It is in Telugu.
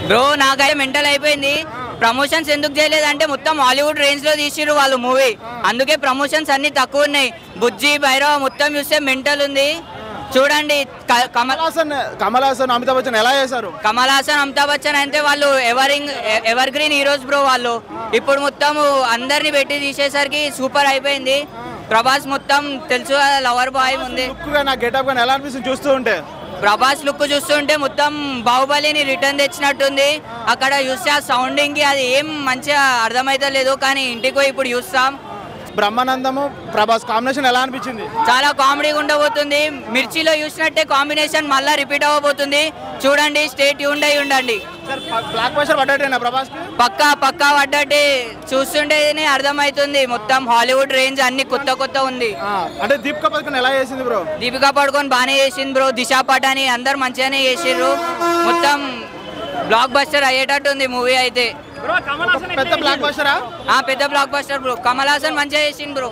బ్రో నాకైతే మెంటల్ అయిపోయింది. ప్రమోషన్స్ ఎందుకు చేయలేదంటే మొత్తం హాలీవుడ్ రేంజ్ లో తీసిరు వాళ్ళు మూవీ, అందుకే ప్రమోషన్స్ అన్ని తక్కువ ఉన్నాయి. బుజ్జి భైరవ మొత్తం చూస్తే మెంటల్ ఉంది. చూడండి కమల్ హాసన్ అమితాబ్ బచ్చన్ ఎలా చేశారు? కమల్ హాసన్ అమితాబ్ బచ్చన్ అయితే వాళ్ళు ఎవర్ గ్రీన్ హీరోస్ బ్రో వాళ్ళు. ఇప్పుడు మొత్తం అందరిని పెట్టి తీసేసరికి సూపర్ అయిపోయింది. ప్రభాస్ మొత్తం తెలుసు లవర్ బాయ్ ఉంది. గెటప్ ఎలా అనిపిస్తుంది చూస్తూ ఉంటే? ప్రభాస్ లుక్ చూస్తుంటే మొత్తం బాహుబలిని రిటర్న్ తెచ్చినట్టుంది. అక్కడ చూస్తే ఆ సౌండింగ్ కి అది ఏం మంచిగా అర్థమైతే లేదు, కానీ ఇంటికి పోయి ఇప్పుడు చూస్తాం. బ్రహ్మానందము ప్రభాస్ కాంబినేషన్ ఎలా అనిపించింది? చాలా కామెడీగా ఉండబోతుంది. మిర్చిలో చూసినట్టే కాంబినేషన్ మళ్ళా రిపీట్ అవ్వబోతుంది. చూడండి, స్టే ట్యూన్డ్ అయి ఉండండి. బ్లాక్ బస్టర్ పడ్డట్టేనా ప్రభాస్? పక్కా పడ్డట్టే, చూస్తుంటేనే అర్థమవుతుంది. మొత్తం హాలీవుడ్ రేంజ్ అన్ని కొత్త ఉంది. అంటే దీపికా పడుకోన్ ఎలా చేసింది బ్రో? దీపికా పడుకోన్ బాగానే చేసింది బ్రో. దిశా పటాని అందరు మంచిగానే చేసిండ్రు. మొత్తం బ్లాక్ బస్టర్ అయ్యేటట్టు ఉంది మూవీ అయితే. పెద్ద బ్లాక్ బస్టరా? పెద్ద block buster bro. Kamal Haasan మంచిగా చేసింది బ్రో.